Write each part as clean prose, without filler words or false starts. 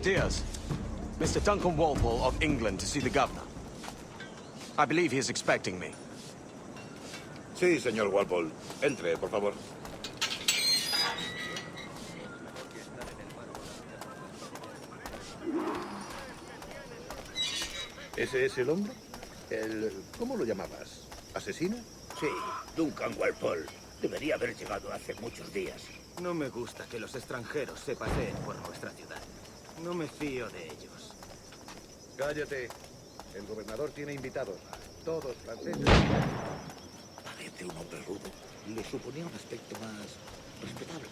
Buenos dias. Mr. Duncan Walpole of England to see the governor. I believe he is expecting me. Sí, señor Walpole. Entre, por favor. ¿Ese es el hombre? ¿Cómo lo llamabas? ¿Asesino? Sí, Duncan Walpole. Debería haber llegado hace muchos días. No me gusta que los extranjeros se paseen por nuestra ciudad. No me fío de ellos. Cállate. El gobernador tiene invitados. Todos franceses. Parece un hombre rudo. Le suponía un aspecto más respetable.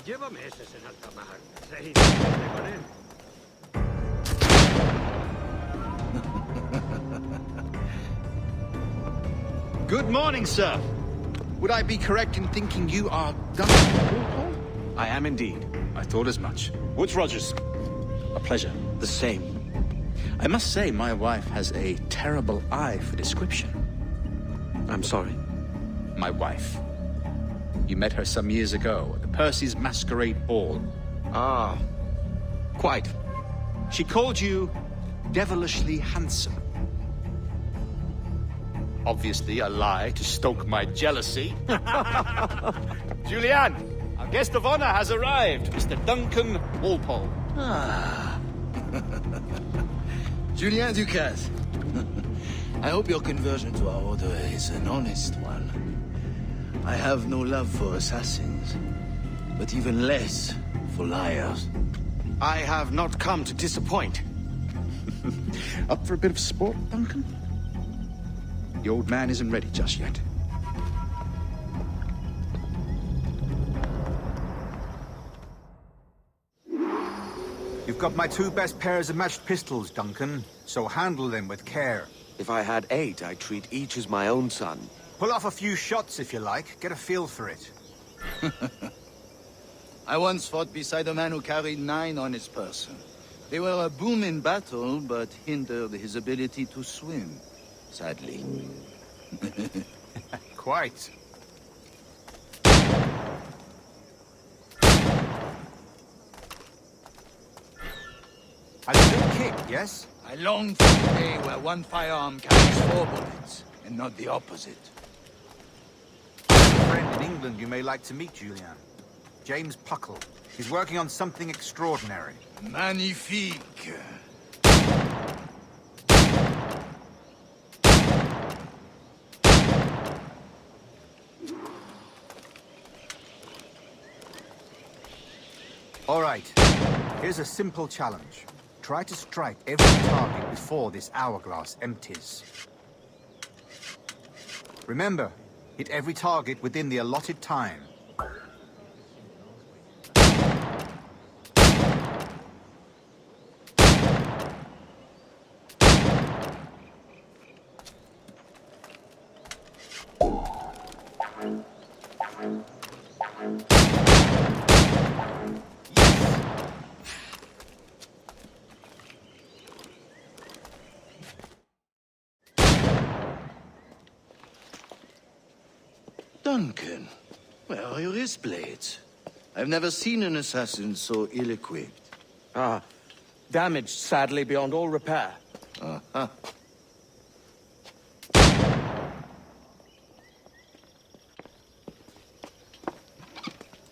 Lleva meses en alta mar. Se entiende con él. Good morning, sir. Would I be correct in thinking you are Duncan? I am indeed. I thought as much. Woods Rogers. A pleasure. The same. I must say, my wife has a terrible eye for description. I'm sorry. My wife. You met her some years ago at the Percy's Masquerade Ball. Ah, quite. She called you devilishly handsome. Obviously a lie to stoke my jealousy. Julianne, our guest of honor has arrived, Mr. Duncan Walpole. Ah. Julien Ducasse. I hope your conversion to our order is an honest one. I have no love for assassins, but even less for liars. I have not come to disappoint. Up for a bit of sport, Duncan? The old man isn't ready just yet. You've got my 2 best pairs of matched pistols, Duncan, so handle them with care. If I had 8, I'd treat each as my own son. Pull off a few shots if you like, get a feel for it. I once fought beside a man who carried 9 on his person. They were a boom in battle, but hindered his ability to swim, sadly. Quite. A good kick, yes? I long for the day where one firearm carries 4 bullets, and not the opposite. A friend in England you may like to meet, Julian. James Puckle. He's working on something extraordinary. Magnifique. All right, here's a simple challenge. Try to strike every target before this hourglass empties. Remember, hit every target within the allotted time. Duncan, where are your wrist blades? I've never seen an assassin so ill-equipped. Ah, damaged sadly beyond all repair. Uh-huh.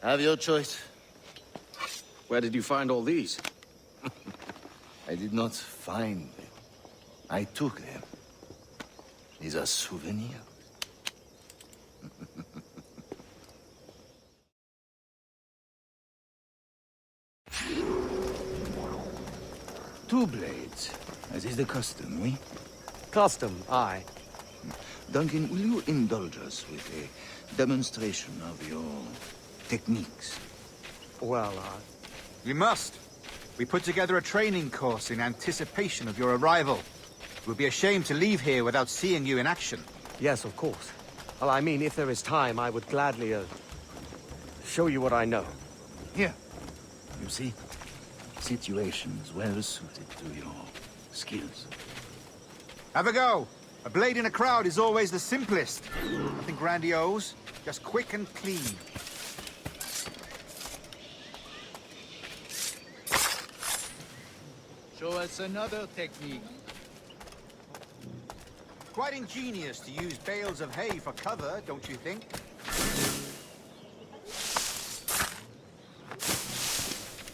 Have your choice. Where did you find all these? I did not find them. I took them. These are souvenirs. Two blades, as is the custom, oui? Custom, aye. Duncan, will you indulge us with a demonstration of your techniques? Well, You must. We put together a training course in anticipation of your arrival. It would be a shame to leave here without seeing you in action. yes, of course. Well, I mean, if there is time, I would gladly, show you what I know. Here. You see? Situations well suited to your skills. Have a go. A blade in a crowd is always the simplest. Nothing grandiose, just quick and clean. show us another technique. Quite ingenious to use bales of hay for cover, don't you think?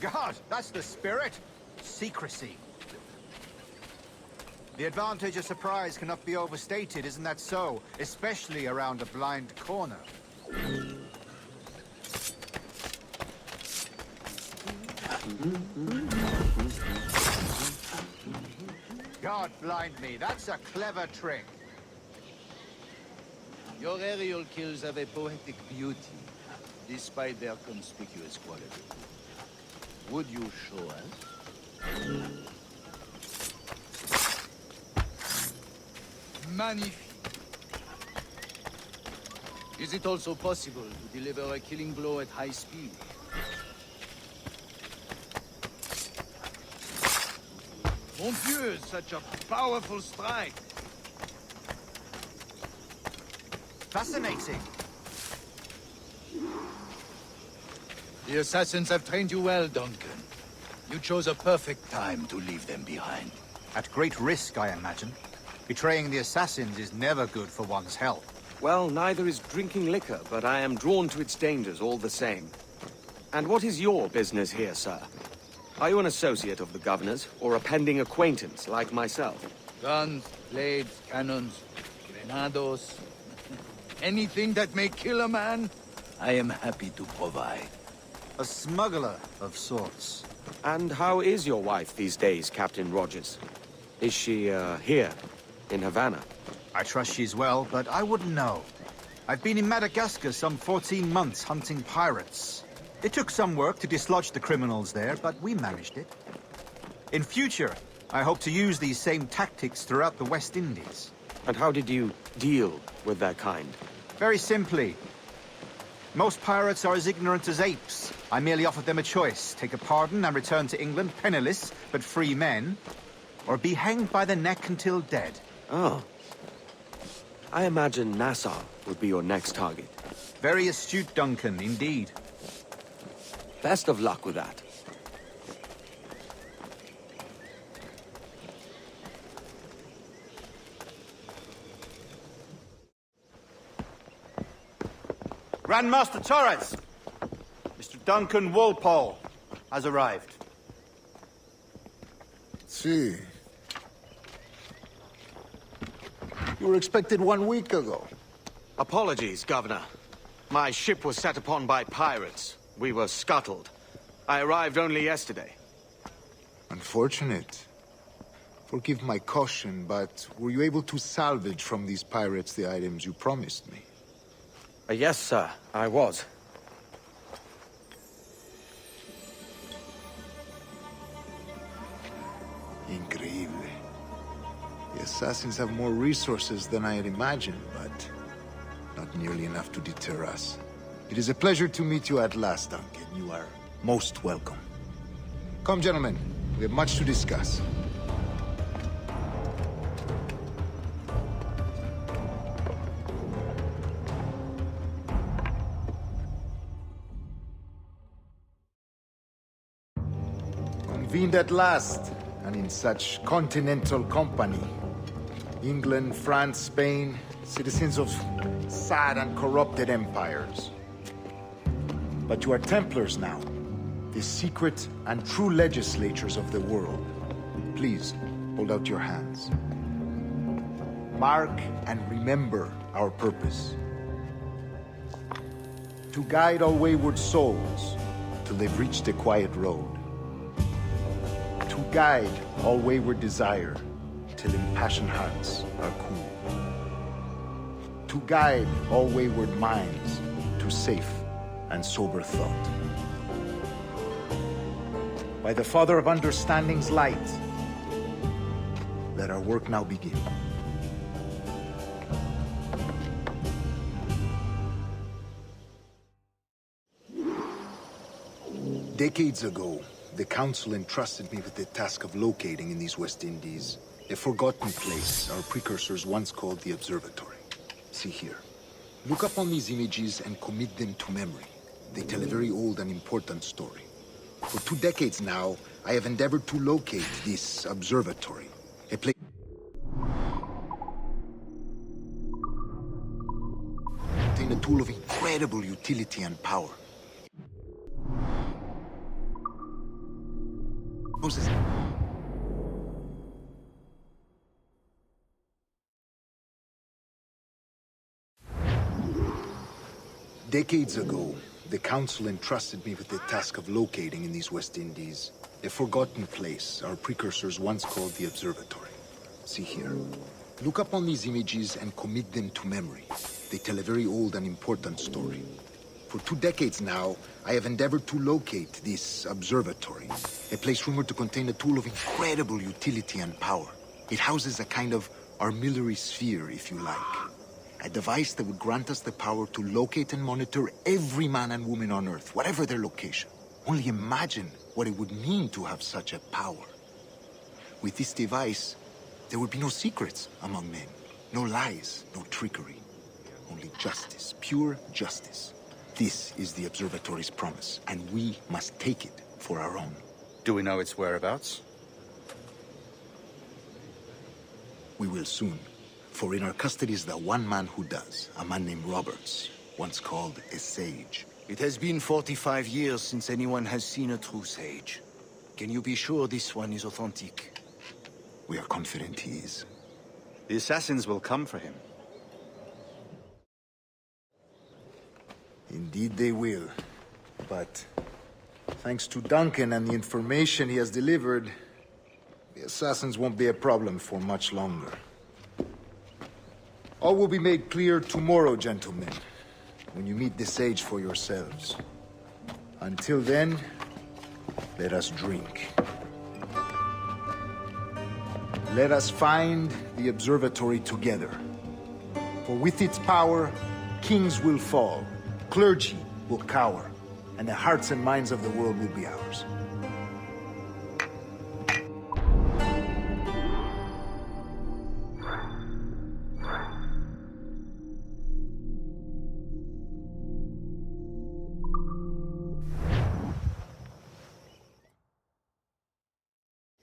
God, that's the spirit. Secrecy. The advantage of surprise cannot be overstated, isn't that so? Especially around a blind corner. God blind me, that's a clever trick. Your aerial kills have a poetic beauty, despite their conspicuous quality. Would you show us? Magnifique. Is it also possible to deliver a killing blow at high speed? Mon Dieu, such a powerful strike! Fascinating. The assassins have trained you well, Duncan. You chose a perfect time to leave them behind. At great risk, I imagine. Betraying the assassins is never good for one's health. Well, neither is drinking liquor, but I am drawn to its dangers all the same. And what is your business here, sir? Are you an associate of the governor's, or a pending acquaintance like myself? Guns, blades, cannons, grenados. Anything that may kill a man, I am happy to provide. A smuggler of sorts. And how is your wife these days, Captain Rogers? Is she, here, in Havana? I trust she's well, but I wouldn't know. I've been in Madagascar some 14 months hunting pirates. It took some work to dislodge the criminals there, but we managed it. In future, I hope to use these same tactics throughout the West Indies. And how did you deal with that kind? Very simply. Most pirates are as ignorant as apes. I merely offered them a choice. Take a pardon and return to England penniless, but free men. Or be hanged by the neck until dead. Oh. I imagine Nassau would be your next target. Very astute, Duncan, indeed. Best of luck with that. Grandmaster Torres! Mr. Duncan Walpole has arrived. See. You were expected 1 week ago. Apologies, Governor. My ship was set upon by pirates. We were scuttled. I arrived only yesterday. Unfortunate. Forgive my caution, but were you able to salvage from these pirates the items you promised me? Yes, sir, I was. Increíble. The assassins have more resources than I had imagined, but not nearly enough to deter us. It is a pleasure to meet you at last, Duncan. You are most welcome. Come, gentlemen. We have much to discuss. Convened at last, and in such continental company. England, France, Spain, citizens of sad and corrupted empires. But you are Templars now, the secret and true legislators of the world. Please, hold out your hands. Mark and remember our purpose. To guide all wayward souls till they've reached a quiet road. To guide all wayward desire till impassioned hearts are cool. To guide all wayward minds to safe and sober thought. By the Father of Understanding's light, let our work now begin. Decades ago, the Council entrusted me with the task of locating in these West Indies a forgotten place our precursors once called the Observatory. See here. Look upon these images and commit them to memory. They tell a very old and important story. For 2 decades now, I have endeavored to locate this observatory. A place contain a tool of incredible utility and power. Moses. Decades ago, the Council entrusted me with the task of locating in these West Indies a forgotten place our precursors once called the Observatory. See here. Look upon these images and commit them to memory. They tell a very old and important story. For 2 decades now, I have endeavored to locate this observatory, a place rumored to contain a tool of incredible utility and power. It houses a kind of armillary sphere, if you like. A device that would grant us the power to locate and monitor every man and woman on Earth, whatever their location. Only imagine what it would mean to have such a power. With this device, there would be no secrets among men, no lies, no trickery. Only justice, pure justice. This is the Observatory's promise, and we must take it for our own. Do we know its whereabouts? We will soon. For in our custody is the one man who does, a man named Roberts, once called a sage. It has been 45 years since anyone has seen a true sage. Can you be sure this one is authentic? We are confident he is. The assassins will come for him. Indeed they will. But thanks to Duncan and the information he has delivered, the assassins won't be a problem for much longer. All will be made clear tomorrow, gentlemen, when you meet the sage for yourselves. Until then, let us drink. Let us find the observatory together. For with its power, kings will fall, clergy will cower, and the hearts and minds of the world will be ours.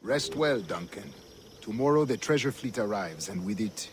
Rest well, Duncan. Tomorrow the treasure fleet arrives, and with it,